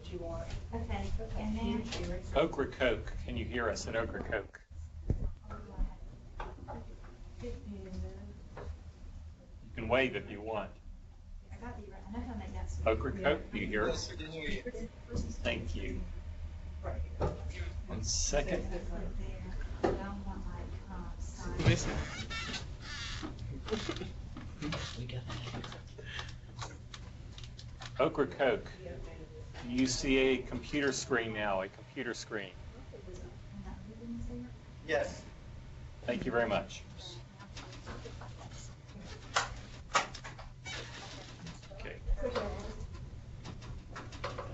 what you want. Okay, and then Okra Coke. Can you hear us at Okra Coke? You can wave if you want. I got you right. I know how to make that. Okra Coke, do you hear us? Thank you. 1 second. Listen. Okra Coke. You see a computer screen now, a computer screen. Yes. Thank you very much. Okay.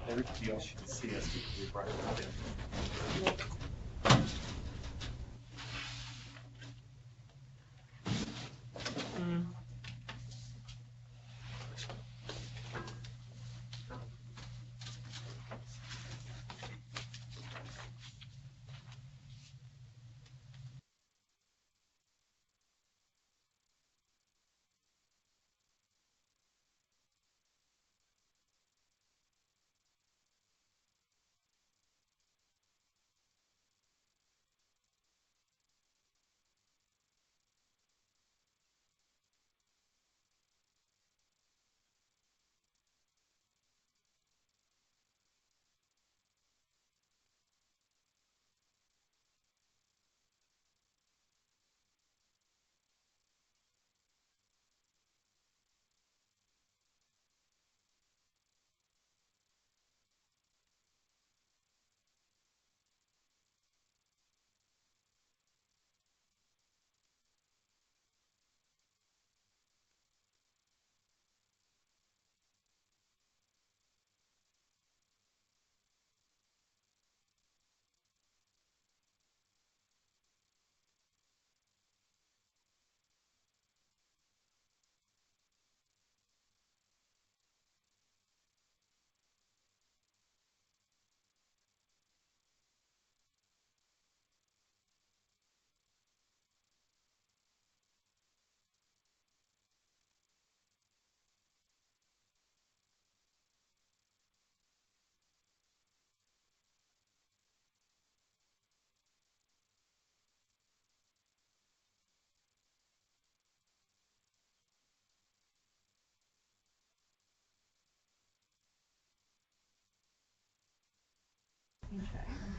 Everybody else should see us because we brought it in.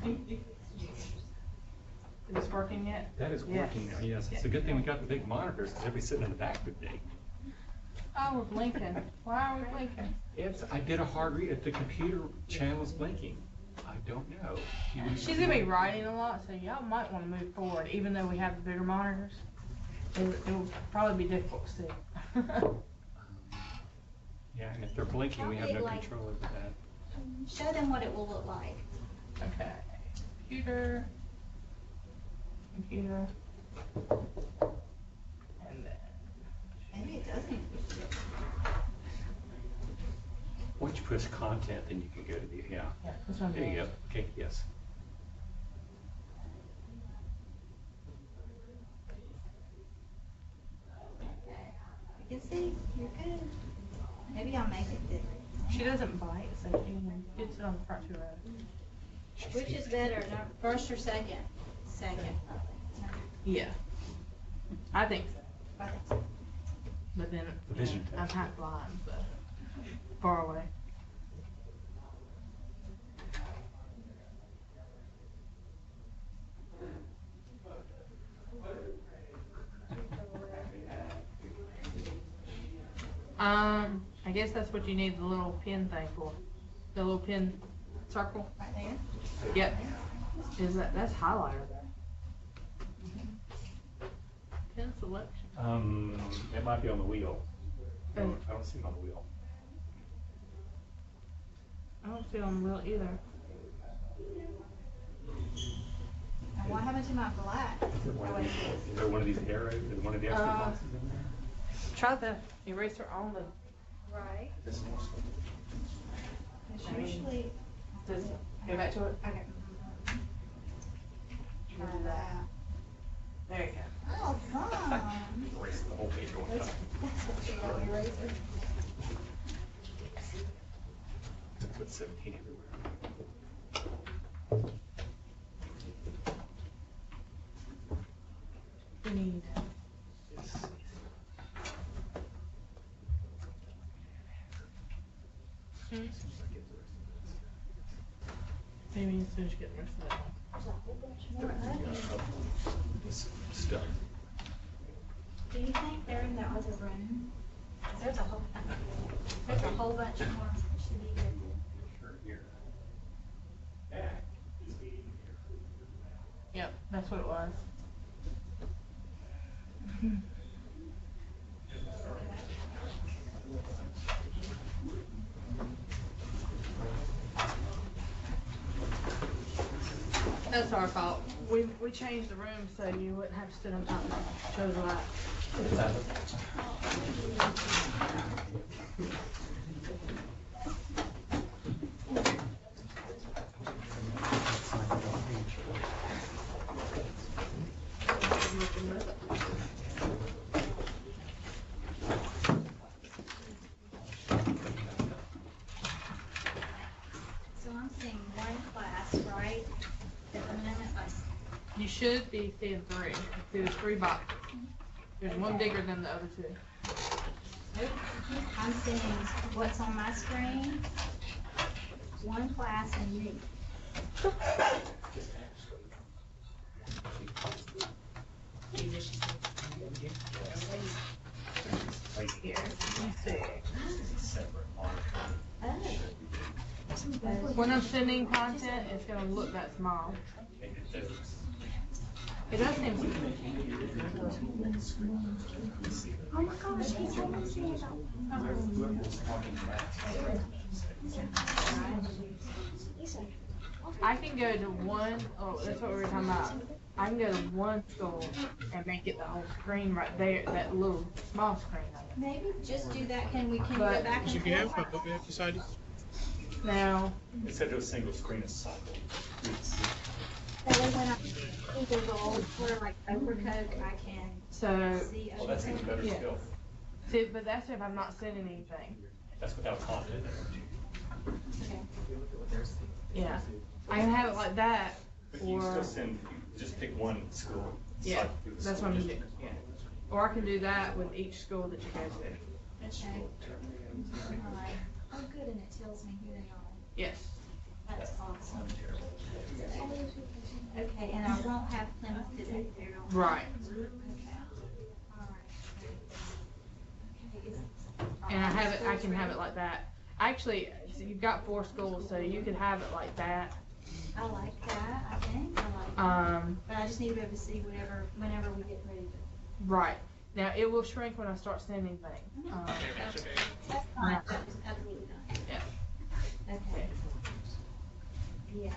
Is this working yet? That is working now, yes. It's a good thing we got the big monitors because everybody's sitting in the back today. Oh, we're blinking. Why are we blinking? I did a hard read. If the computer channel is blinking, I don't know. She's gonna be writing a lot, so y'all might want to move forward, even though we have the bigger monitors. It will probably be difficult to see. Yeah, and if they're blinking, we have no control over that. Show them what it will look like. Okay. Computer. And then. Maybe it doesn't. Once you push content, then you can go to the, Yeah, this one's There you go. Okay, yes. You can see, you're good. Maybe I'll make it different. She doesn't bite, so she gets it on the front two rows. Which is better, first or second? Second. Yeah. I think so. I think so. But then The vision I'm test. half blind, so far away. I guess that's what you need the little pin thing for. The little pin circle. Right there? Yep. That's highlighter there. Pin selection. It might be on the wheel. I Oh. don't see it on the wheel. I don't see it on the wheel either. And what happened to my black? Is there one of these arrows? Is one of the extra boxes in there? Try the eraser on the. Right. This one. It's usually. Does it go back to it? Okay. Try that. There you go. Oh, fun. Erase the whole page at one time. That's what you got, eraser. Put 17 everywhere. Maybe as soon as you get the rest of that. There's a whole bunch more of This stuff. Do you think they're in the other room? 'Cause there's a whole bunch more. Should be good. Yep, that's what it was. That's our fault. We changed the room so you wouldn't have to sit on top of it. Show the light. So I'm seeing one class, right? At the moment, You should be seeing three. There's 3 boxes. There's one bigger than the other 2. I'm seeing what's on my screen. One class and me. When I'm sending content, it's gonna look that small. It does seem. Oh my gosh, he's almost here. I can go to one, that's what we were talking about. I can go to one school and make it the whole screen right there, that little small screen of it. Maybe just do that. Can go But- back and forth? Now, Instead of a single screen, it's cycle. That way when I Google for like Overcoat, I can so, see Well, that's even better Yeah. still. see, but that's if I'm not sending anything. That's without content. Okay. Yeah. I can have it like that, But you or, still send, you just pick one school. yeah, cycle through the that's school what I'm district. doing, yeah. Or I can do that with each school that you go to. Okay. Alright. Oh, good, and it tells me who they are. Yes. That's awesome. Okay, and I won't have Plymouth today. Right. Okay. Alright. Okay, And I can have it like that. Actually, so you've got 4 schools, so you could have it like that. I like that, I think, I like that. But I just need to be able to see whenever we get ready to. Right. Now, it will shrink when I start sending things. That's fine, that was absolutely fine. Yeah. Okay. Yeah.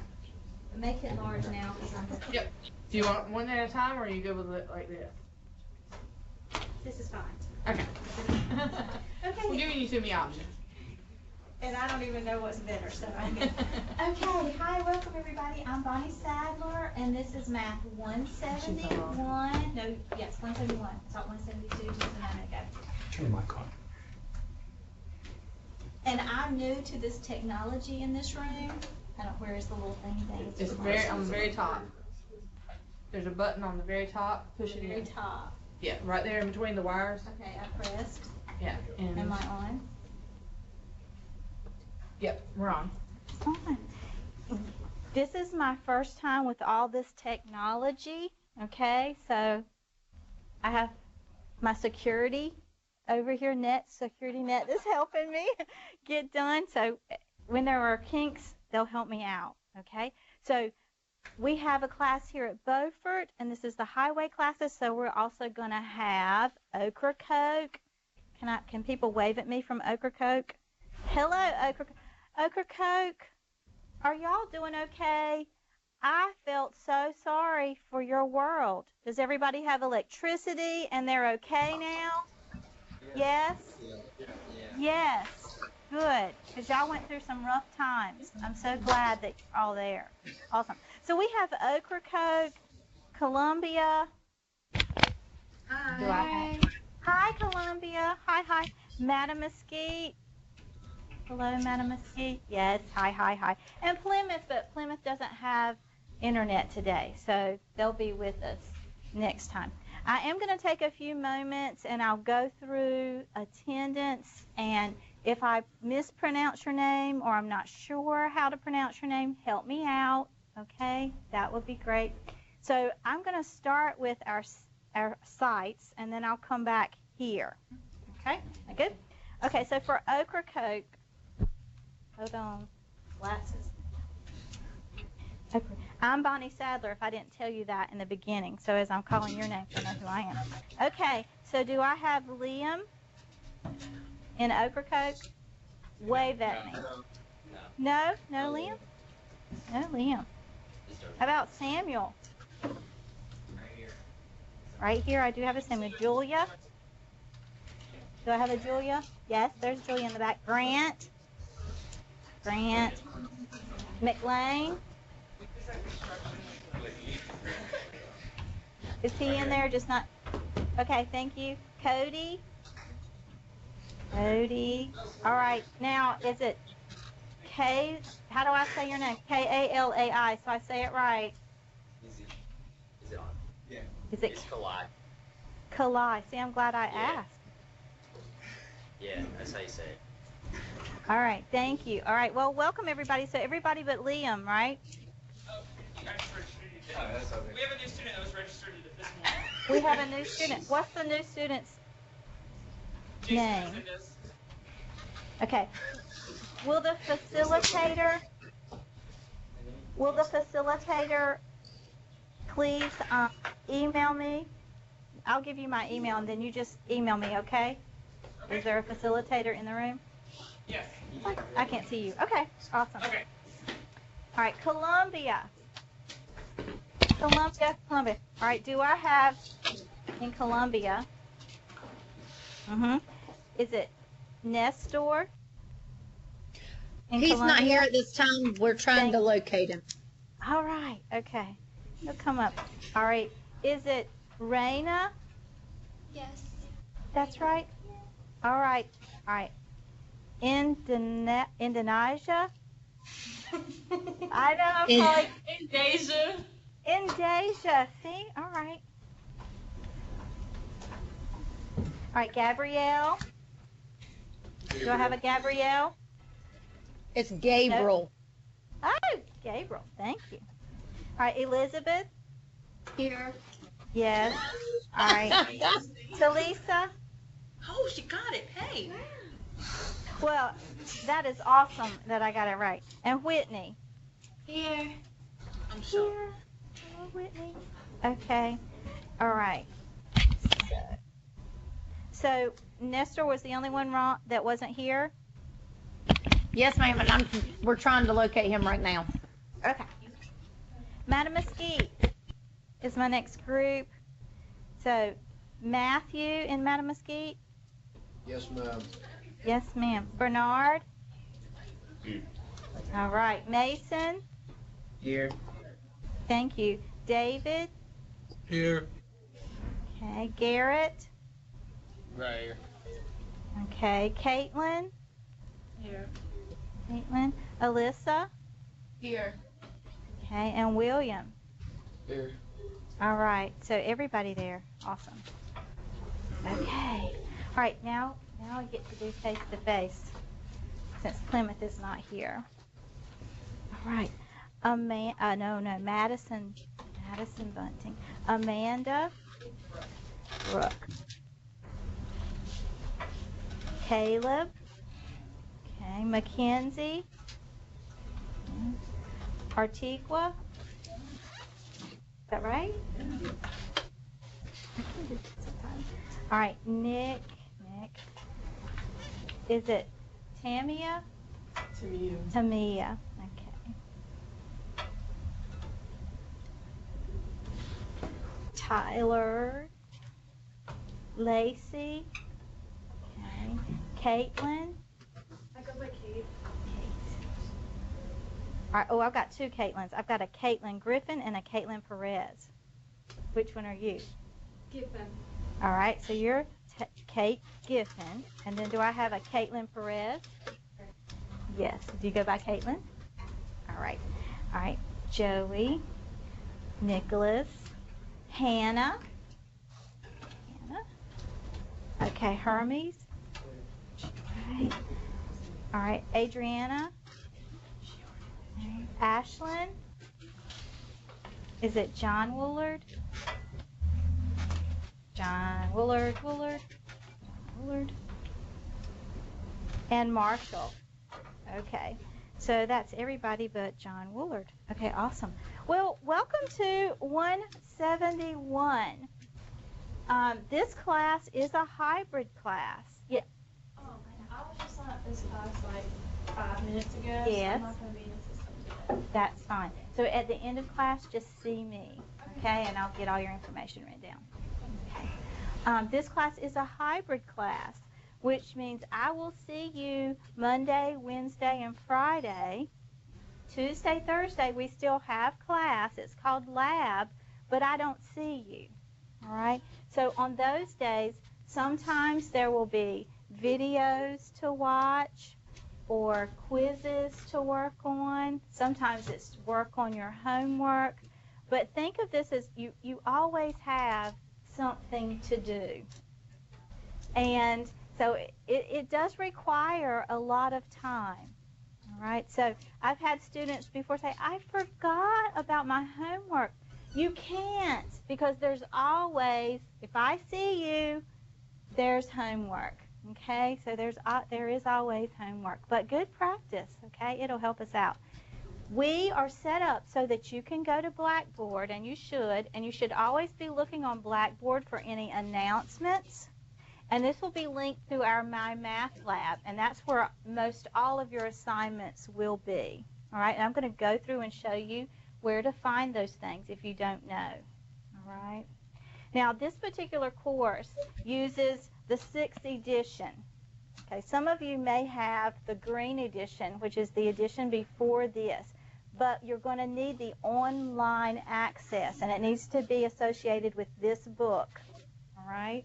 Make it large now, because I'm. Yep. Do you want one at a time, or are you good with it like this? This is fine. Okay. Okay. We're giving you too many options. And I don't even know what's better, so I'm good. Okay, hi, welcome everybody. I'm Bonnie Sadler, and this is Math 171. No, yes, 171. It's not 172, just a moment ago. Turn the mic on. And I'm new to this technology in this room. I don't, where is the little thing? It's on the very top. There's a button on the very top. Push it Very in. top. Yeah, right there in between the wires. Okay, I pressed. Yeah. And Am I on? Yep, we're on. On. This is my first time with all this technology, okay? So I have my security over here, security net is helping me get done. So when there are kinks, they'll help me out, okay? So we have a class here at Beaufort, and this is the highway classes, so we're also going to have Ocracoke. Can people wave at me from Ocracoke? Hello, Ocracoke. Are y'all doing okay? I felt so sorry for your world. Does everybody have electricity and they're okay now? Yes? Yes. Good. Because y'all went through some rough times. I'm so glad that you're all there. Awesome. So we have Ocracoke, Columbia. Hi. Hi, Columbia. Hi. Mattamuskeet. Hello, Mattamuskeet. Yes, hi. And Plymouth, but Plymouth doesn't have internet today, so they'll be with us next time. I am going to take a few moments, and I'll go through attendance and If I mispronounce your name or I'm not sure how to pronounce your name, help me out, okay? That would be great. So I'm going to start with our sites, and then I'll come back here. Okay? Good? Okay, so for Ocracoke, hold on, glasses. Okay. I'm Bonnie Sadler, if I didn't tell you that in the beginning. So as I'm calling your name, you know who I am. Okay, so do I have Liam in Ocracoke? Wave at me. No, no Liam? No Liam. How about Samuel? Right here, I do have a Samuel. Julia? Do I have a Julia? Yes, there's Julia in the back. Grant? Grant? McLean? Is he in there? Just not. Okay, thank you. Cody? Cody. All right, now is it K? How do I say your name? K-A-L-A-I, so I say it right. Is it on? Yeah. Is it It's Kalai. Kalai? See, I'm glad I asked. Yeah, that's how you say it. All right, thank you. All right, well, welcome everybody. So everybody but Liam, right? Oh, you guys registered. Oh, that's okay. We have a new student that was registered this morning. We have a new student. What's the new student's Jason name? Resendez. Okay. Will the facilitator please email me? I'll give you my email and then you just email me, okay? Okay. Is there a facilitator in the room? Yes. I can't see you. Okay, awesome. Okay. All right, Columbia. Columbia. All right, do I have in Columbia? Is it Nestor? He's Columbia? not here at this time. We're trying to locate him. All right, okay. He'll come up. All right, is it Raina? Yes. That's right. All right. Indonesia. I know. I'm calling In Deja. Indonesia. See? All right. All right, Gabrielle. Do I have a Gabrielle? It's Gabriel. Oh, Gabriel. Thank you. All right, Elizabeth. Here. Yes. All right. Talisa. Oh, she got it. Hey. Well, that is awesome that I got it right. And Whitney. Here. I'm sure. Here. Hello, Whitney. Okay. All right. So Nestor was the only one wrong that wasn't here? Yes, ma'am, and we're trying to locate him right now. Okay. Mattamuskeet is my next group. So Matthew in Mattamuskeet? Yes, ma'am. Yes, ma'am. Bernard? Here. All right. Mason? Here. Thank you. David? Here. Okay. Garrett? Right here. Okay. Caitlin? Here. Caitlin? Alyssa? Here. Okay. And William? Here. All right. So everybody there. Awesome. Okay. All right. Now I get to do face to face since Plymouth is not here. All right. Madison Bunting. Amanda Brooke. Caleb. Okay. Mackenzie. Artigua. Is that right? I can do that sometimes. All right. Nick. Is it Tamia? Tamia. Okay. Tyler. Lacey. Okay. Caitlin. I go by Kate. All right. Oh, I've got two Caitlins. I've got a Caitlin Griffin and a Caitlin Perez. Which one are you? Giffen. All right. So you're Kate Giffen. And then do I have a Caitlin Perez? Yes. Do you go by Caitlin? All right. All right. Joey. Nicholas. Hannah. Okay. Hermes. Okay. All right, Adriana. Ashlyn. Is it John Woolard? John Woolard. And Marshall. Okay, so that's everybody but John Woolard. Okay, awesome. Well, welcome to 171. This class is a hybrid class. Yeah. I was just on this class like 5 minutes ago. Yes. So I'm not going to be in the system today. That's fine. So at the end of class, just see me, okay? And I'll get all your information written down. Okay. This class is a hybrid class, which means I will see you Monday, Wednesday, and Friday. Tuesday, Thursday, we still have class. It's called lab, but I don't see you, all right? So on those days, sometimes there will be videos to watch or quizzes to work on. Sometimes it's work on your homework. But think of this as you always have something to do. And so it does require a lot of time. All right, so I've had students before say, I forgot about my homework. You can't, because there's always, if I see you, there's homework. Okay, so there is always homework, but good practice, okay? It'll help us out. We are set up so that you can go to Blackboard, and you should always be looking on Blackboard for any announcements, and this will be linked to our My Math Lab, and that's where most all of your assignments will be, all right? And I'm going to go through and show you where to find those things if you don't know, all right? Now, this particular course uses the 6th edition. Okay, some of you may have the green edition, which is the edition before this, but you're going to need the online access, and it needs to be associated with this book, all right?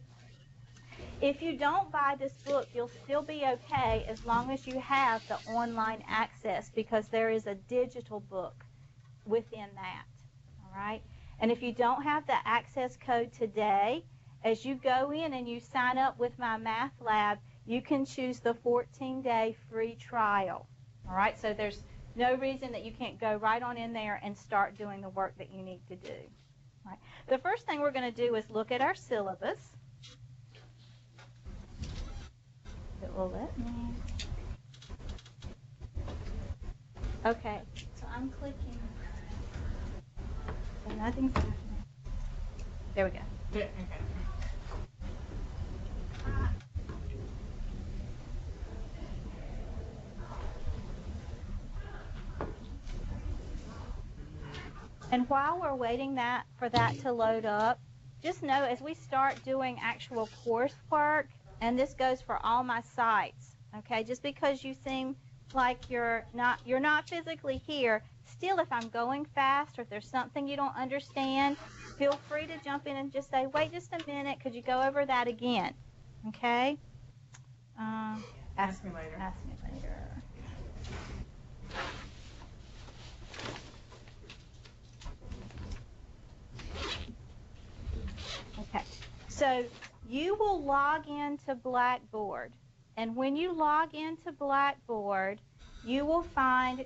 If you don't buy this book, you'll still be okay as long as you have the online access, because there is a digital book within that, all right? And if you don't have the access code today, as you go in and you sign up with My Math Lab, you can choose the 14-day free trial. All right, so there's no reason that you can't go right on in there and start doing the work that you need to do. All right. The first thing we're going to do is look at our syllabus. It will let me. Okay, so I'm clicking. So nothing's happening. There we go. Yeah, okay. And while we're waiting for that to load up, just know as we start doing actual coursework, and this goes for all my sites, okay, just because you seem like you're not physically here, still if I'm going fast or if there's something you don't understand, feel free to jump in and just say, wait just a minute, could you go over that again, okay? Ask me later. Ask me later. Okay, so you will log into Blackboard, and when you log into Blackboard, you will find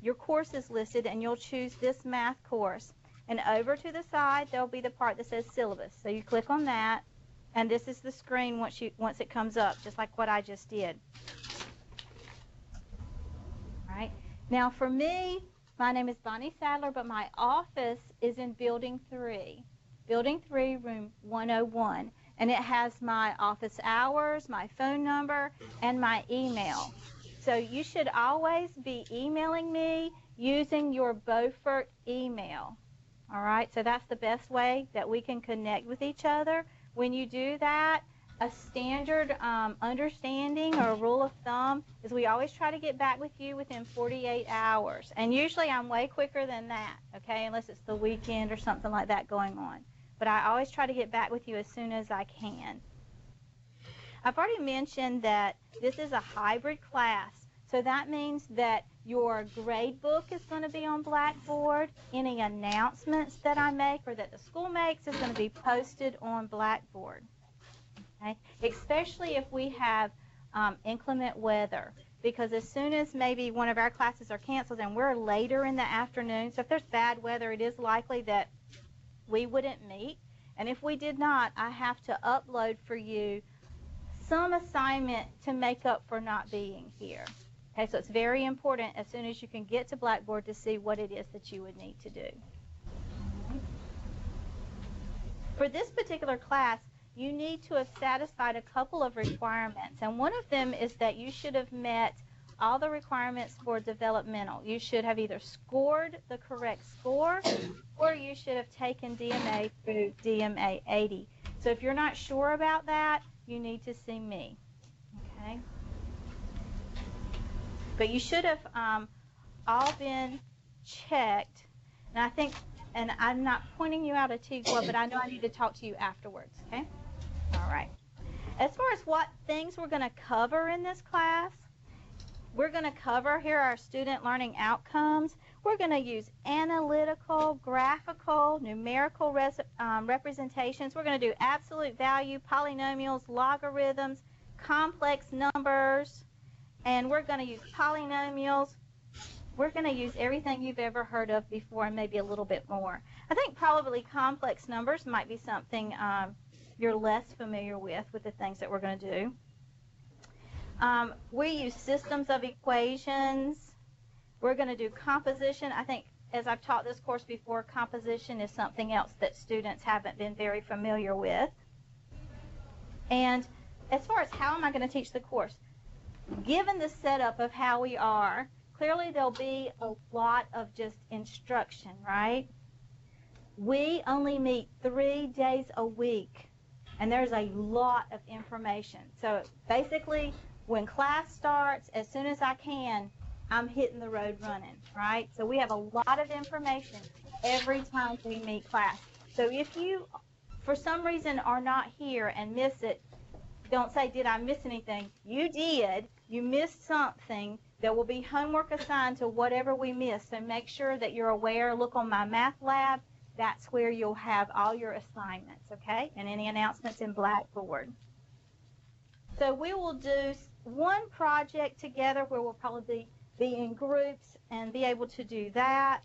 your courses listed, and you'll choose this math course. And over to the side, there'll be the part that says syllabus. So you click on that, and this is the screen once it comes up, just like what I just did. All right. Now for me, my name is Bonnie Sadler, but my office is in Building 3. Building 3, room 101. And it has my office hours, my phone number, and my email. So you should always be emailing me using your Beaufort email. All right, so that's the best way that we can connect with each other. When you do that, a standard understanding or rule of thumb is we always try to get back with you within 48 hours. And usually I'm way quicker than that, okay, unless it's the weekend or something like that going on. But I always try to get back with you as soon as I can. I've already mentioned that this is a hybrid class. So that means that your grade book is going to be on Blackboard. Any announcements that I make or that the school makes is going to be posted on Blackboard. Okay? Especially if we have inclement weather. because as soon as maybe one of our classes are canceled and we're later in the afternoon, so if there's bad weather, it is likely that we wouldn't meet. And if we did not, I have to upload for you some assignment to make up for not being here. Okay, so it's very important as soon as you can get to Blackboard to see what it is that you would need to do. For this particular class, you need to have satisfied a couple of requirements, and one of them is that you should have met all the requirements for developmental. You should have either scored the correct score, or you should have taken DMA through DMA 80. So if you're not sure about that, you need to see me, okay? But you should have all been checked, and I think, and I'm not pointing you out a T-Glove, but I know I need to talk to you afterwards, okay? All right. As far as what things we're going to cover in this class, we're going to cover here our student learning outcomes. We're going to use analytical, graphical, numerical representations. We're going to do absolute value, polynomials, logarithms, complex numbers, and we're going to use polynomials. We're going to use everything you've ever heard of before and maybe a little bit more. I think probably complex numbers might be something you're less familiar with the things that we're going to do. We use systems of equations. We're going to do composition. I think, as I've taught this course before, composition is something else that students haven't been very familiar with. And as far as how am I going to teach the course, given the setup of how we are, clearly there'll be a lot of just instruction, right? We only meet 3 days a week, and there's a lot of information. So basically, when class starts, as soon as I can, I'm hitting the road running, right? So we have a lot of information every time we meet class. So if you, for some reason, are not here and miss it, don't say, did I miss anything? You did. You missed something. There will be homework assigned to whatever we missed. So make sure that you're aware. Look on my math lab. That's where you'll have all your assignments, okay? And any announcements in Blackboard. So we will do one project together where we'll probably be in groups and be able to do that.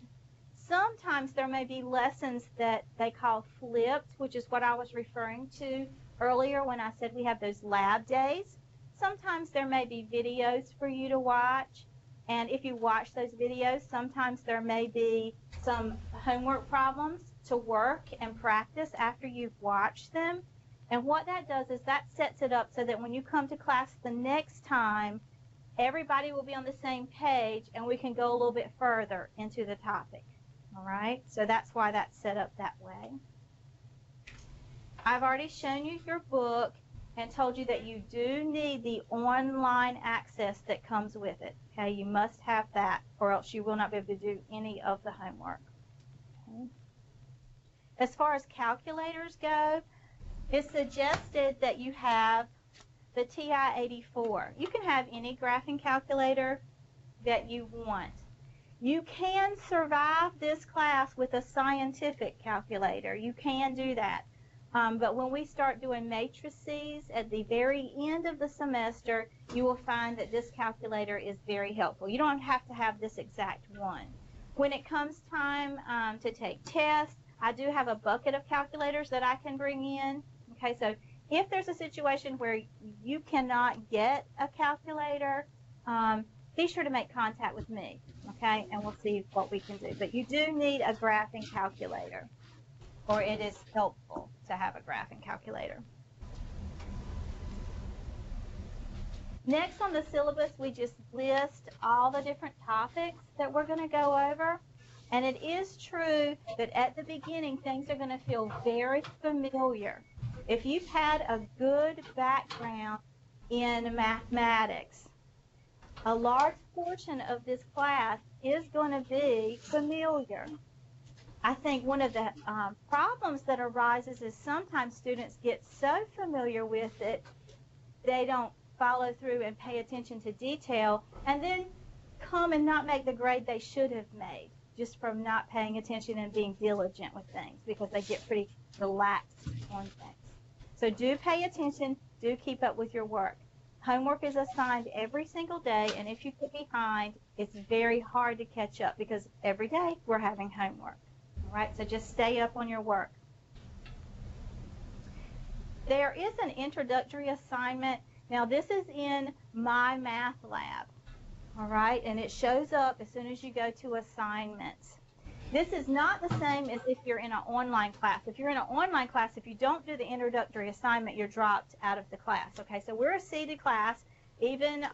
Sometimes there may be lessons that they call flipped, which is what I was referring to earlier when I said we have those lab days. Sometimes there may be videos for you to watch, and if you watch those videos, sometimes there may be some homework problems to work and practice after you've watched them. And what that does is that sets it up so that when you come to class the next time, everybody will be on the same page and we can go a little bit further into the topic. All right? So that's why that's set up that way. I've already shown you your book and told you that you do need the online access that comes with it. Okay? You must have that, or else you will not be able to do any of the homework. Okay? As far as calculators go, it's suggested that you have the TI-84. You can have any graphing calculator that you want. You can survive this class with a scientific calculator. You can do that. But when we start doing matrices at the very end of the semester, you will find that this calculator is very helpful. You don't have to have this exact one. When it comes time to take tests, I do have a bucket of calculators that I can bring in. Okay, so if there's a situation where you cannot get a calculator, be sure to make contact with me, okay, and we'll see what we can do. But you do need a graphing calculator, or it is helpful to have a graphing calculator. Next on the syllabus, we just list all the different topics that we're going to go over. And it is true that at the beginning, things are going to feel very familiar. If you've had a good background in mathematics, a large portion of this class is going to be familiar. I think one of the problems that arises is sometimes students get so familiar with it, they don't follow through and pay attention to detail, and then come and not make the grade they should have made, just from not paying attention and being diligent with things, because they get pretty relaxed on things. So do pay attention, do keep up with your work. Homework is assigned every single day, and if you get behind, it's very hard to catch up because every day we're having homework. All right, so just stay up on your work. There is an introductory assignment. Now, this is in My Math Lab, all right, and it shows up as soon as you go to assignments. This is not the same as if you're in an online class. If you're in an online class, if you don't do the introductory assignment, you're dropped out of the class, okay? So we're a seated class, even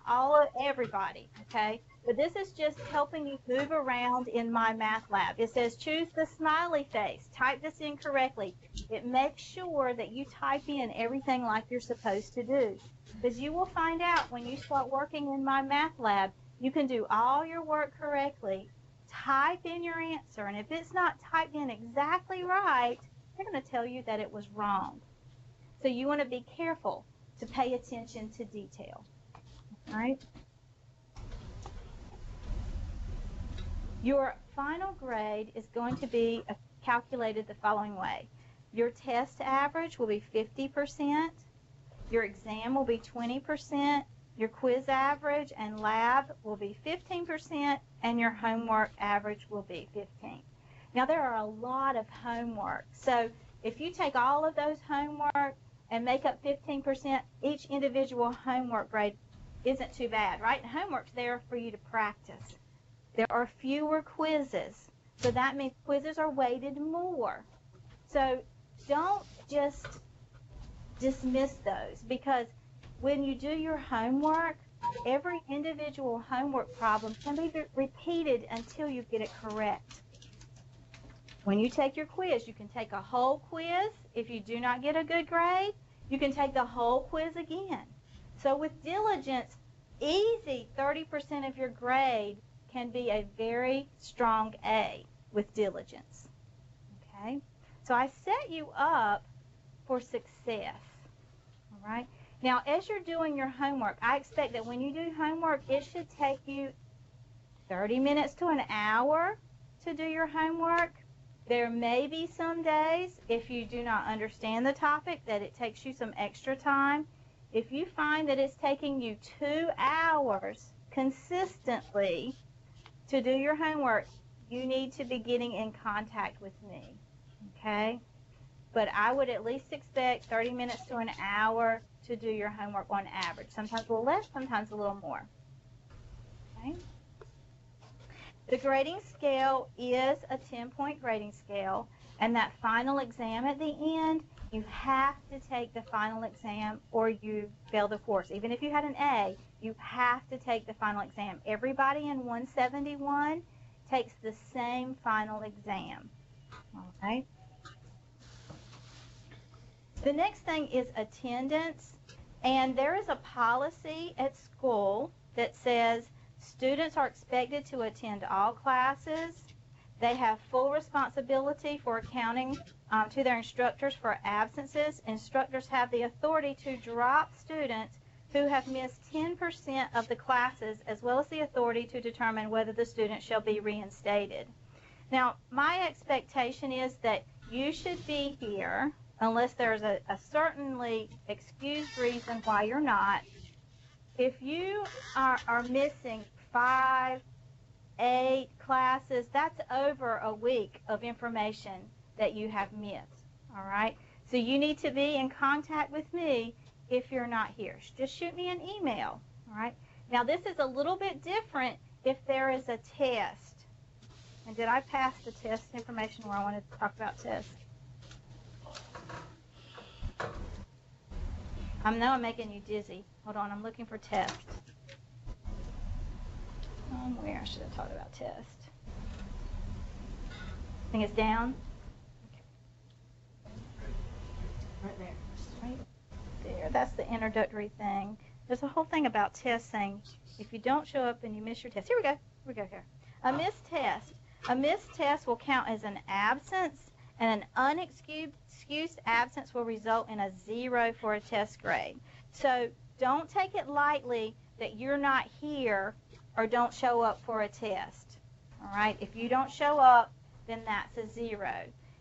everybody, okay? But this is just helping you move around in My Math Lab. It says choose the smiley face. Type this in correctly. It makes sure that you type in everything like you're supposed to do. Because you will find out when you start working in My Math Lab, you can do all your work correctly. Type in your answer, and if it's not typed in exactly right, they're going to tell you that it was wrong. So you want to be careful to pay attention to detail. All right? Your final grade is going to be calculated the following way. Your test average will be 50%. Your exam will be 20%. Your quiz average and lab will be 15%, and your homework average will be 15%. Now, there are a lot of homework. So if you take all of those homework and make up 15%, each individual homework grade isn't too bad, right? Homework's there for you to practice. There are fewer quizzes, so that means quizzes are weighted more. So don't just dismiss those, because when you do your homework, every individual homework problem can be repeated until you get it correct. When you take your quiz, you can take a whole quiz. If you do not get a good grade, you can take the whole quiz again. So with diligence, easy 30% of your grade can be a very strong A with diligence. Okay? So I set you up for success. All right? Now, as you're doing your homework, I expect that when you do homework, it should take you 30 minutes to an hour to do your homework. There may be some days, if you do not understand the topic, that it takes you some extra time. If you find that it's taking you 2 hours consistently to do your homework, you need to be getting in contact with me, okay? But I would at least expect 30 minutes to an hour to do your homework on average. Sometimes a little less, sometimes a little more. Okay? The grading scale is a 10-point grading scale, and that final exam at the end, you have to take the final exam or you fail the course. Even if you had an A, you have to take the final exam. Everybody in 171 takes the same final exam. Okay? The next thing is attendance, and there is a policy at school that says students are expected to attend all classes. They have full responsibility for accounting to their instructors for absences. Instructors have the authority to drop students who have missed 10% of the classes, as well as the authority to determine whether the student shall be reinstated. Now, my expectation is that you should be here unless there's a certainly excused reason why you're not. If you are missing 5, 8 classes, that's over a week of information that you have missed, all right? So you need to be in contact with me if you're not here. Just shoot me an email, all right? Now, this is a little bit different if there is a test. And did I pass the test information where I wanted to talk about tests? I know I'm making you dizzy. Hold on, I'm looking for test. Where I should have talked about test. I think it's down. Right there. Right there. That's the introductory thing. There's a whole thing about tests saying if you don't show up and you miss your test. Here we go. Here we go here. A missed test. A missed test will count as an absence, and an unexcused absence will result in a 0 for a test grade. So don't take it lightly that you're not here or don't show up for a test. All right? If you don't show up, then that's a 0.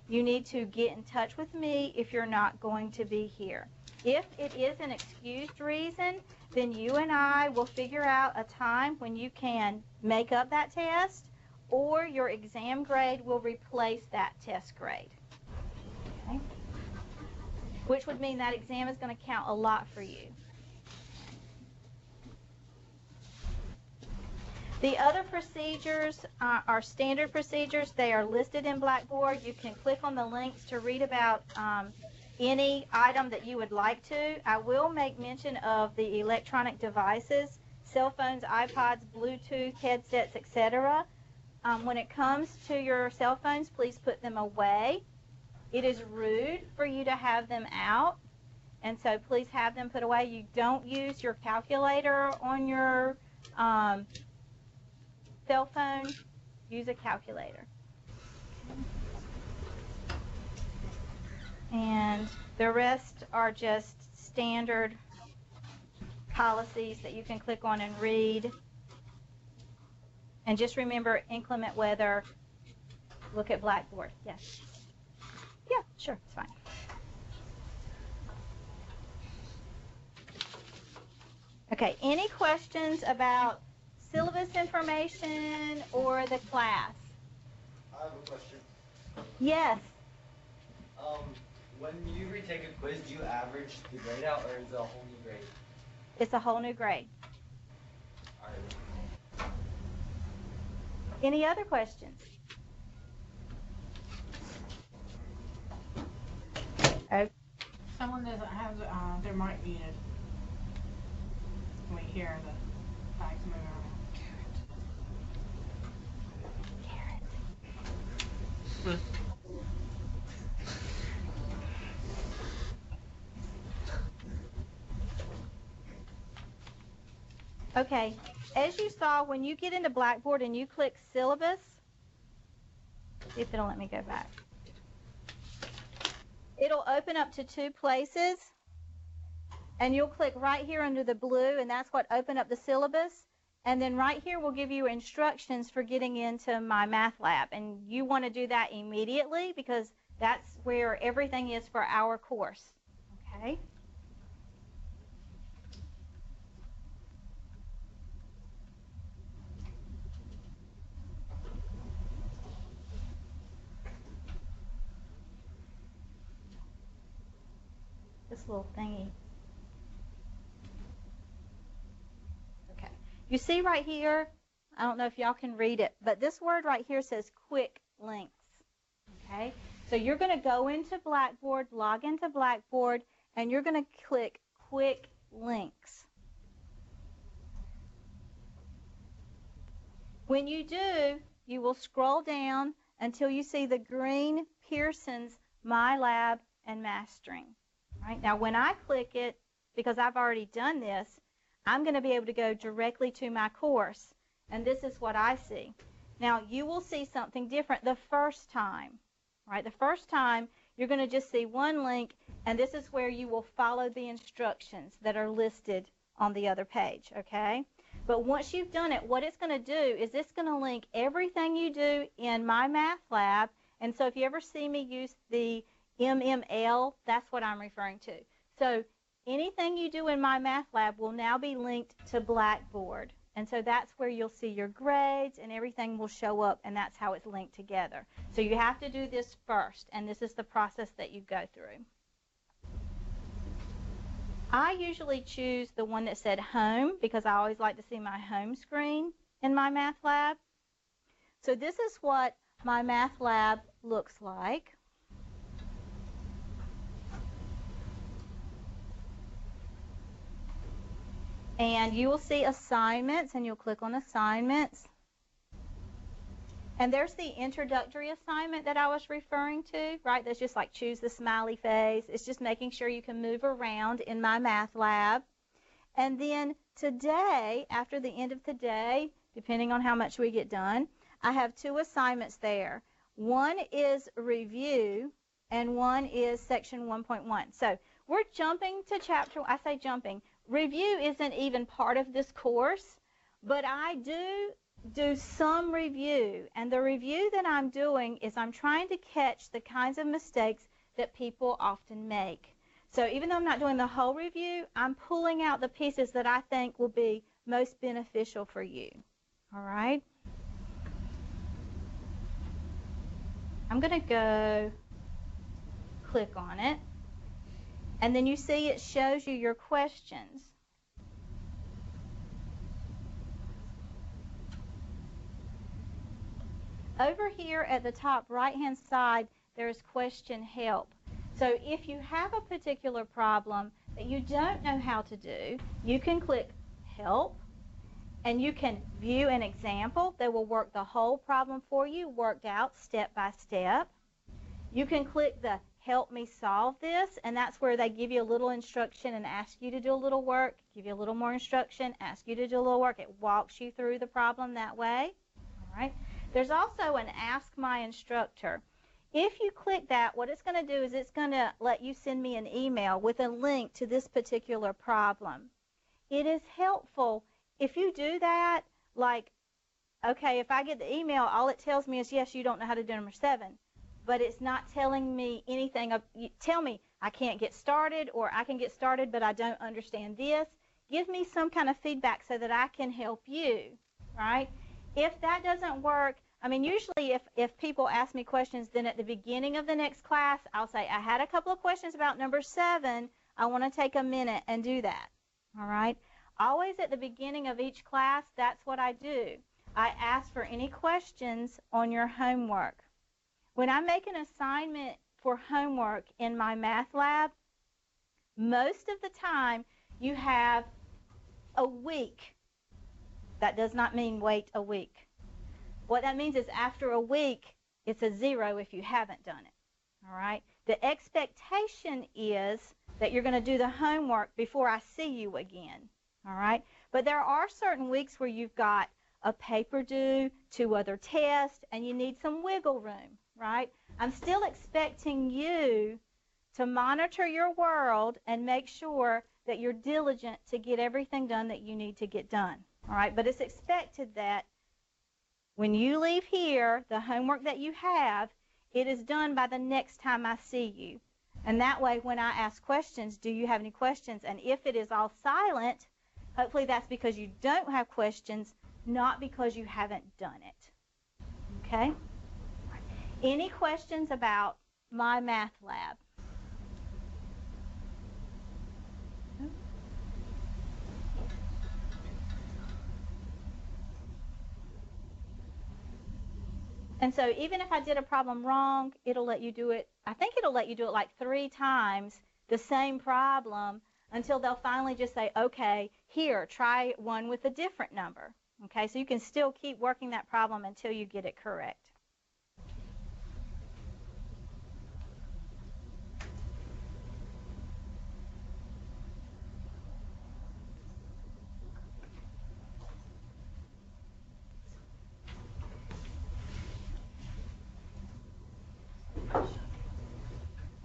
You need to get in touch with me if you're not going to be here. If it is an excused reason, then you and I will figure out a time when you can make up that test, or your exam grade will replace that test grade. Okay? Which would mean that exam is going to count a lot for you. The other procedures are standard procedures. They are listed in Blackboard. You can click on the links to read about any item that you would like to. I will make mention of the electronic devices, cell phones, iPods, Bluetooth, headsets, etc. When it comes to your cell phones, please put them away. It is rude for you to have them out, and so please have them put away. You don't use your calculator on your cell phone. Use a calculator. And the rest are just standard policies that you can click on and read. And just remember, inclement weather, look at Blackboard. Yes. Yeah, sure, it's fine. Okay, any questions about syllabus information or the class? I have a question. Yes. When you retake a quiz, do you average the grade out, or is it a whole new grade? It's a whole new grade. All right. Any other questions? Okay. Someone doesn't have their mic muted. Can we hear the bags moving around? Okay, as you saw, when you get into Blackboard and you click syllabus, see if it'll let me go back. It'll open up to two places, and you'll click right here under the blue, and that's what opened up the syllabus. And then right here will give you instructions for getting into My Math Lab, and you want to do that immediately because that's where everything is for our course. Okay? This little thingy. Okay. You see right here, I don't know if y'all can read it, but this word right here says quick links. Okay? So you're going to go into Blackboard, log into Blackboard, and you're going to click quick links. When you do, you will scroll down until you see the green Pearson's My Lab and Mastering. Right? Now when I click it, because I've already done this, I'm going to be able to go directly to my course, and this is what I see. Now you will see something different the first time. Right? The first time you're going to just see one link, and this is where you will follow the instructions that are listed on the other page. Okay? But once you've done it, what it's going to do is it's going to link everything you do in My Math Lab. And so if you ever see me use the MML, that's what I'm referring to. So anything you do in My Math Lab will now be linked to Blackboard. And so that's where you'll see your grades and everything will show up, and that's how it's linked together. So you have to do this first, and this is the process that you go through. I usually choose the one that said home because I always like to see my home screen in My Math Lab. So this is what My Math Lab looks like. And you will see assignments, and you'll click on assignments. And there's the introductory assignment that I was referring to, right? That's just like choose the smiley face. It's just making sure you can move around in My Math Lab. And then today, after the end of the day, depending on how much we get done, I have two assignments there. One is review, and one is section 1.1. So we're jumping to chapter, I say jumping. Review isn't even part of this course, but I do some review, and the review that I'm doing is I'm trying to catch the kinds of mistakes that people often make. So even though I'm not doing the whole review, I'm pulling out the pieces that I think will be most beneficial for you. All right? I'm going to go click on it. And then you see it shows you your questions. Over here at the top right-hand side, there is question help. So if you have a particular problem that you don't know how to do, you can click help, and you can view an example that will work the whole problem for you, worked out step by step. You can click the help me solve this, and that's where they give you a little instruction and ask you to do a little work, give you a little more instruction, ask you to do a little work. It walks you through the problem that way. All right. There's also an Ask My Instructor. If you click that, what it's going to do is it's going to let you send me an email with a link to this particular problem. It is helpful if you do that, like, okay, if I get the email, all it tells me is, yes, you don't know how to do number 7, but it's not telling me anything. Tell me I can't get started, or I can get started, but I don't understand this. Give me some kind of feedback so that I can help you, right? If that doesn't work, I mean, usually if people ask me questions, then at the beginning of the next class, I'll say, I had a couple of questions about number 7. I want to take a minute and do that, all right? Always at the beginning of each class, that's what I do. I ask for any questions on your homework. When I make an assignment for homework in my math lab, most of the time you have a week. That does not mean wait a week. What that means is after a week, it's a 0 if you haven't done it. All right? The expectation is that you're going to do the homework before I see you again. All right? But there are certain weeks where you've got a paper due, 2 other tests, and you need some wiggle room, right? I'm still expecting you to monitor your world and make sure that you're diligent to get everything done that you need to get done. All right? But it's expected that when you leave here, the homework that you have, it is done by the next time I see you. And that way, when I ask questions, do you have any questions? And if it is all silent, hopefully that's because you don't have questions, not because you haven't done it. Okay? Any questions about my math lab? And so even if I did a problem wrong, it'll let you do it. I think it'll let you do it like 3 times, the same problem, until they'll finally just say, okay, here, try one with a different number. Okay, so you can still keep working that problem until you get it correct.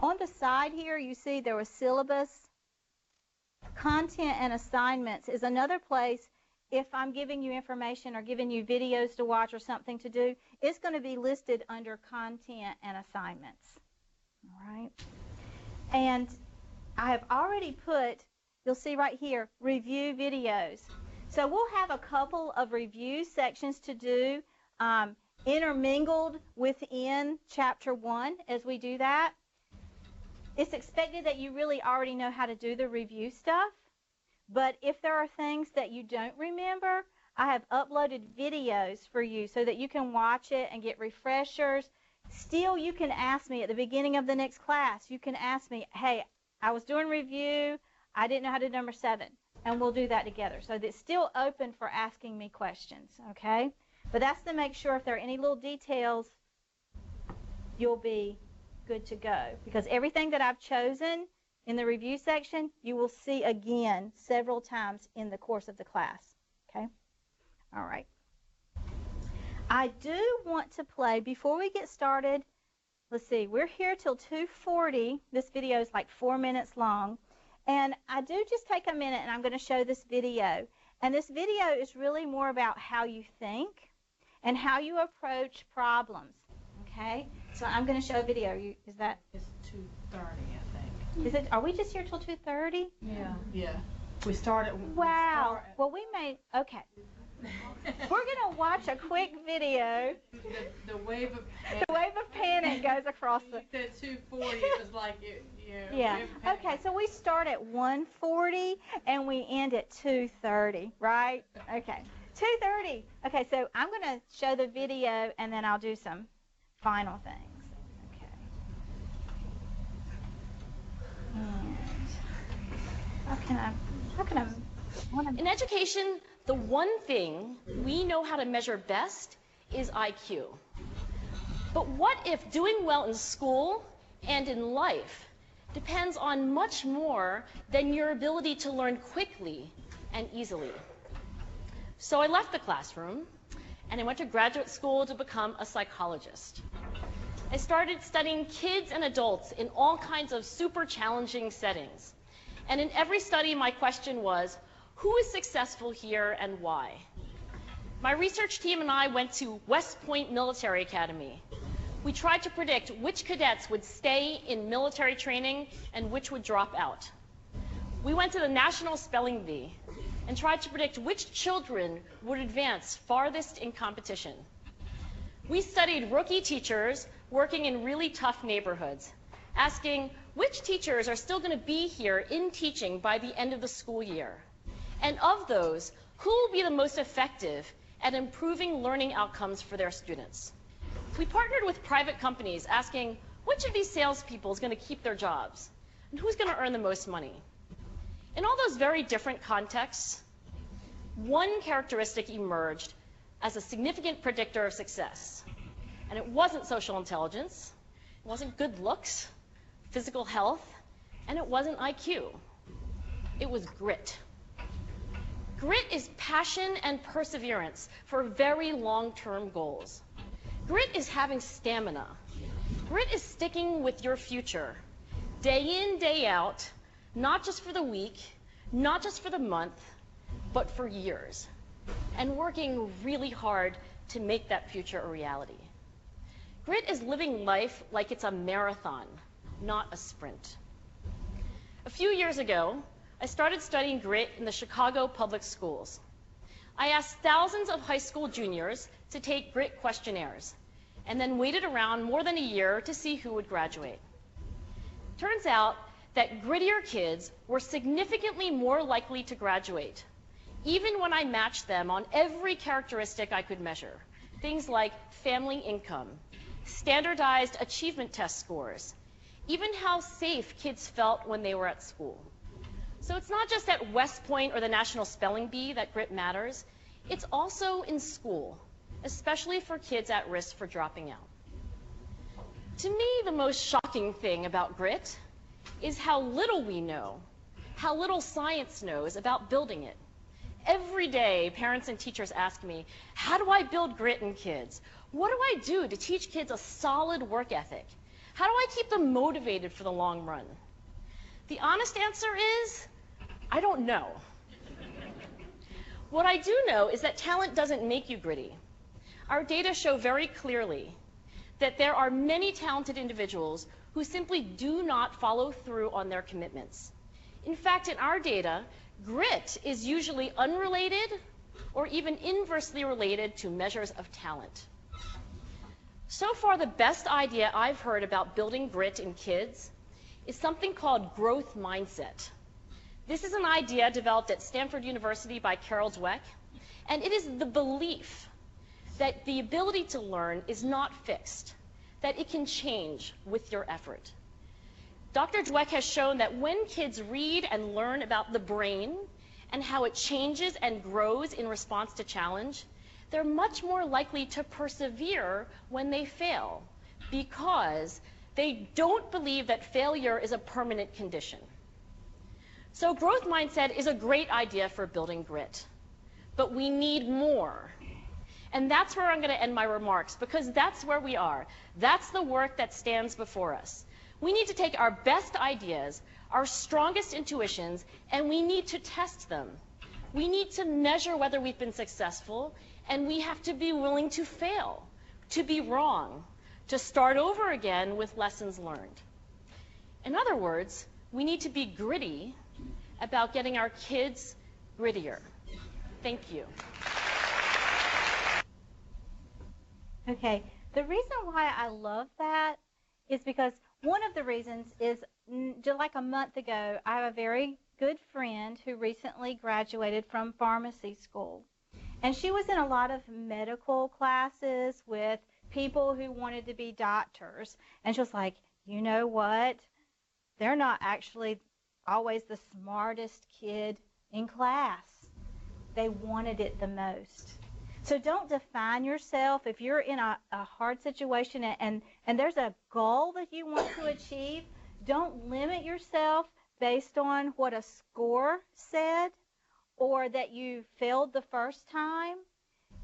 On the side here, you see there was syllabus. Content and assignments is another place. If I'm giving you information or giving you videos to watch or something to do, it's going to be listed under content and assignments. All right. And I have already put, you'll see right here, review videos. So we'll have a couple of review sections to do intermingled within Chapter 1 as we do that. It's expected that you really already know how to do the review stuff, but if there are things that you don't remember, I have uploaded videos for you so that you can watch it and get refreshers. Still, you can ask me at the beginning of the next class, you can ask me, hey, I was doing review, I didn't know how to do number 7, and we'll do that together. So it's still open for asking me questions, okay? But that's to make sure if there are any little details, you'll be good to go, because everything that I've chosen in the review section, you will see again several times in the course of the class, okay? All right. I do want to play, before we get started, let's see, we're here till 2:40. This video is like 4 minutes long, and I do just take a minute and I'm going to show this video. And this video is really more about how you think and how you approach problems, okay? So I'm going to show a video. Is that? It's 2:30, I think. Are we just here till 2:30? Yeah. Yeah. We start at. Wow. Well, we may, okay. We're going to watch a quick video. The wave of panic. The wave of panic goes across the. You said 2:40. It was like it. Yeah. Yeah. Wave of panic. Okay, so we start at 1:40 and we end at 2:30, right? Okay. 2:30. Okay, so I'm going to show the video and then I'll do some final things. Okay. And how can I In education, the one thing we know how to measure best is IQ. But what if doing well in school and in life depends on much more than your ability to learn quickly and easily? So I left the classroom and I went to graduate school to become a psychologist. I started studying kids and adults in all kinds of super challenging settings. And in every study, my question was, who is successful here and why? My research team and I went to West Point Military Academy. We tried to predict which cadets would stay in military training and which would drop out. We went to the National Spelling Bee and tried to predict which children would advance farthest in competition. We studied rookie teachers working in really tough neighborhoods, asking which teachers are still going to be here in teaching by the end of the school year. And of those, who will be the most effective at improving learning outcomes for their students? We partnered with private companies asking which of these salespeople is going to keep their jobs and who's going to earn the most money. In all those very different contexts, one characteristic emerged as a significant predictor of success. And it wasn't social intelligence, it wasn't good looks, physical health, and it wasn't IQ. It was grit. Grit is passion and perseverance for very long-term goals. Grit is having stamina. Grit is sticking with your future, day in, day out, not just for the week, not just for the month, but for years, and working really hard to make that future a reality. Grit is living life like it's a marathon, not a sprint. A few years ago, I started studying grit in the Chicago public schools. I asked thousands of high school juniors to take grit questionnaires, and then waited around more than a year to see who would graduate. Turns out that grittier kids were significantly more likely to graduate, even when I matched them on every characteristic I could measure, things like family income, standardized achievement test scores, even how safe kids felt when they were at school. So it's not just at West Point or the National Spelling Bee that grit matters, it's also in school, especially for kids at risk for dropping out. To me, the most shocking thing about grit is how little we know, how little science knows about building it. Every day, parents and teachers ask me, how do I build grit in kids? What do I do to teach kids a solid work ethic? How do I keep them motivated for the long run? The honest answer is, I don't know. What I do know is that talent doesn't make you gritty. Our data show very clearly that there are many talented individuals who simply do not follow through on their commitments. In fact, in our data, grit is usually unrelated or even inversely related to measures of talent. So far, the best idea I've heard about building grit in kids is something called growth mindset. This is an idea developed at Stanford University by Carol Dweck, and it is the belief that the ability to learn is not fixed, that it can change with your effort. Dr. Dweck has shown that when kids read and learn about the brain and how it changes and grows in response to challenge, they're much more likely to persevere when they fail because they don't believe that failure is a permanent condition. So growth mindset is a great idea for building grit, but we need more. And that's where I'm going to end my remarks, because that's where we are. That's the work that stands before us. We need to take our best ideas, our strongest intuitions, and we need to test them. We need to measure whether we've been successful, and we have to be willing to fail, to be wrong, to start over again with lessons learned. In other words, we need to be gritty about getting our kids grittier. Thank you. Okay, the reason why I love that is because one of the reasons is just like a month ago, I have a very good friend who recently graduated from pharmacy school. And she was in a lot of medical classes with people who wanted to be doctors. And she was like, you know what? They're not actually always the smartest kid in class. They wanted it the most. So don't define yourself. If you're in a hard situation and there's a goal that you want to achieve, don't limit yourself based on what a score said or that you failed the first time.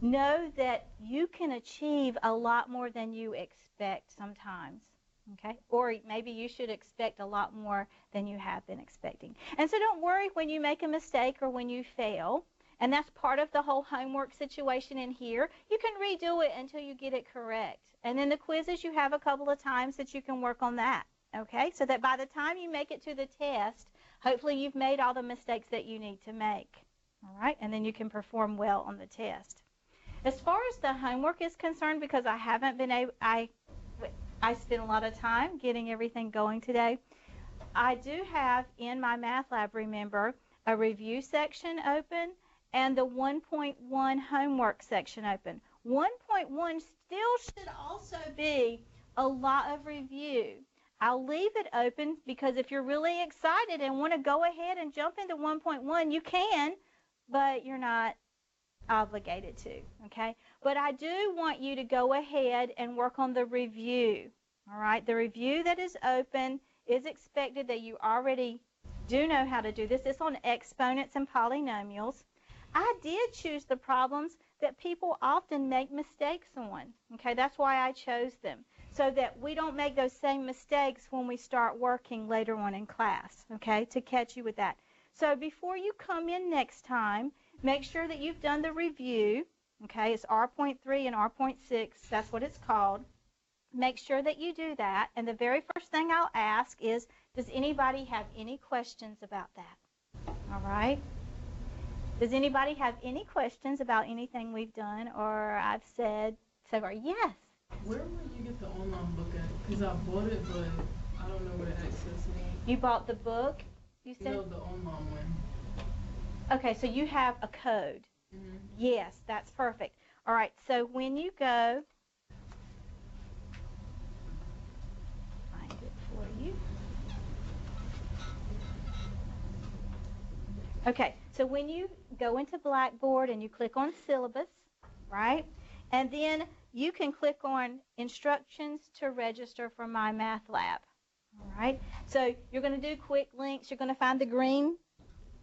Know that you can achieve a lot more than you expect sometimes. Okay? Or maybe you should expect a lot more than you have been expecting. And so don't worry when you make a mistake or when you fail. And that's part of the whole homework situation in here. You can redo it until you get it correct. And then the quizzes, you have a couple of times that you can work on that. Okay? So that by the time you make it to the test, hopefully you've made all the mistakes that you need to make. All right? And then you can perform well on the test. As far as the homework is concerned, because I haven't been able, I spent a lot of time getting everything going today. I do have in my math lab, remember, a review section open and the 1.1 homework section open. 1.1 still should also be a lot of review. I'll leave it open because if you're really excited and want to go ahead and jump into 1.1, you can, but you're not obligated to, okay? But I do want you to go ahead and work on the review, all right? The review that is open is expected that you already do know how to do this. It's on exponents and polynomials. I did choose the problems that people often make mistakes on, okay? That's why I chose them, so that we don't make those same mistakes when we start working later on in class, okay, to catch you with that. So before you come in next time, make sure that you've done the review, okay? It's R.3 and R.6, that's what it's called. Make sure that you do that, and the very first thing I'll ask is, does anybody have any questions about that? All right? Does anybody have any questions about anything we've done or I've said so far? Yes? Where will you get the online book at? Because I bought it, but I don't know where to access it. You bought the book, you said? No, the online one. Okay, so you have a code. Mm-hmm. Yes, that's perfect. All right, so when you go, find it for you. Okay, so when you go into Blackboard and you click on syllabus, right? And then you can click on instructions to register for My Math Lab. All right, so you're going to do quick links. You're going to find the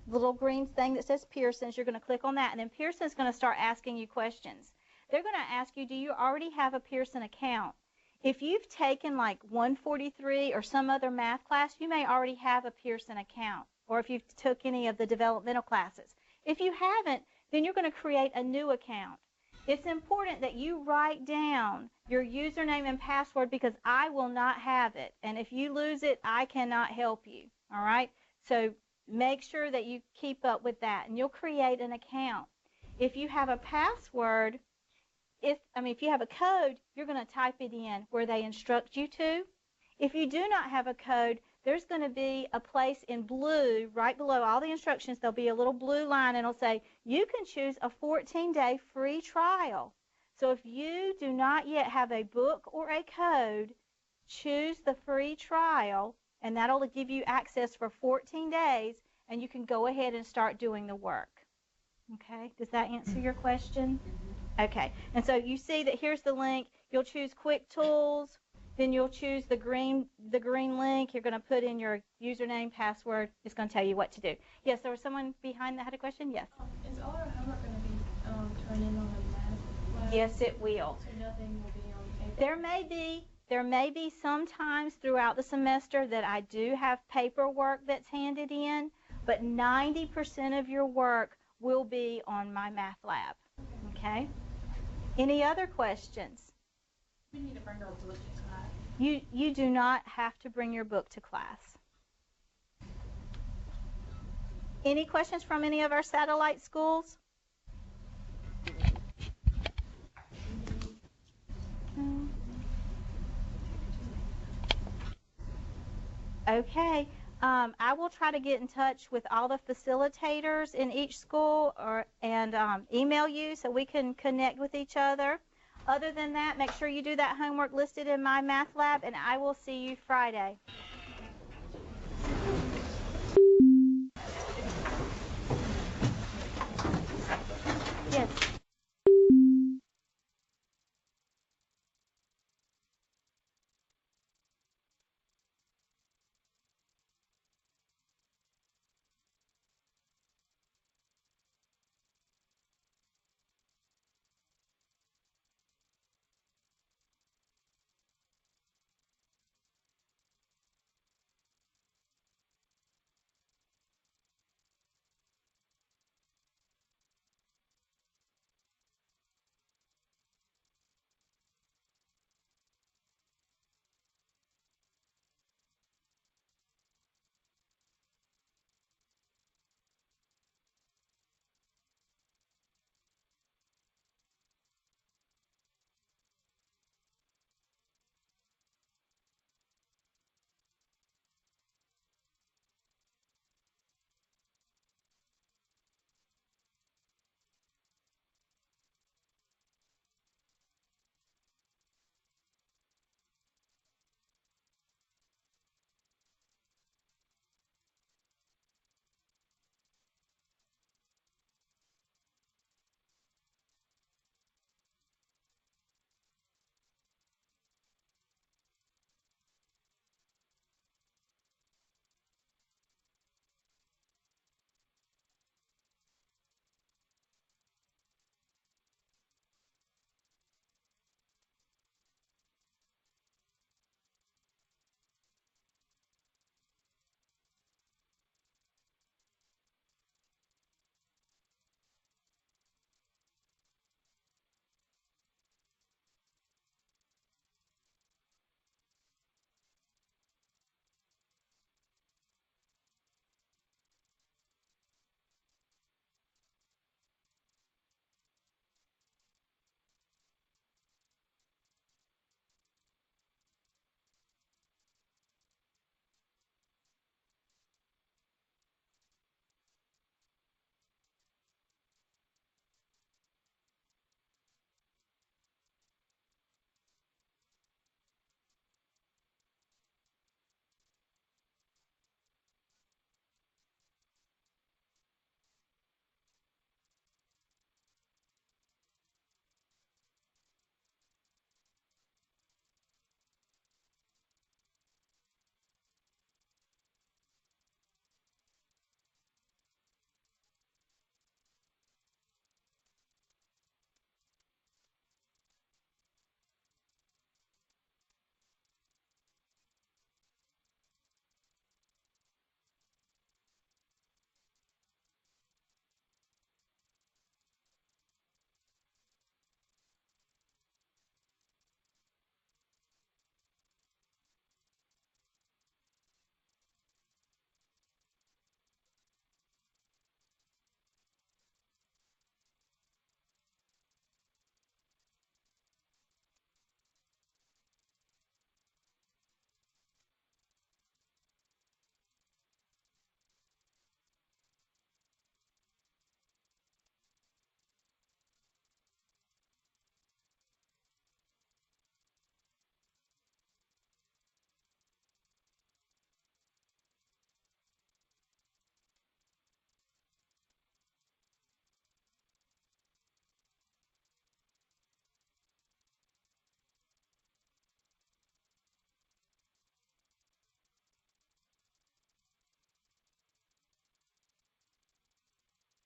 little green thing that says Pearson's. You're going to click on that, and then Pearson's going to start asking you questions. They're going to ask you, do you already have a Pearson account? If you've taken like 143 or some other math class, you may already have a Pearson account, or if you took any of the developmental classes. If you haven't, then you're going to create a new account. It's important that you write down your username and password because I will not have it, and if you lose it, I cannot help you, all right? So make sure that you keep up with that, and you'll create an account. If you have a password, if you have a code, you're going to type it in where they instruct you to. If you do not have a code, there's going to be a place in blue right below all the instructions. There'll be a little blue line, and it'll say, you can choose a 14-day free trial. So if you do not yet have a book or a code, choose the free trial, and that'll give you access for 14 days, and you can go ahead and start doing the work. Okay, does that answer your question? Okay, and so you see that here's the link. You'll choose Quick Tools, then you'll choose the green link. You're going to put in your username, password. It's going to tell you what to do. Yes, there was someone behind that had a question? Yes. Is all our homework going to be turned in on the math lab? Yes, it will. So nothing will be on paper? There may be some times throughout the semester that I do have paperwork that's handed in, but 90% of your work will be on My Math Lab. Okay? Any other questions? We need to bring our book to class. You do not have to bring your book to class. Any questions from any of our satellite schools? No. Okay. I will try to get in touch with all the facilitators in each school and email you so we can connect with each other. Other than that, make sure you do that homework listed in my math lab, and I will see you Friday. Yes.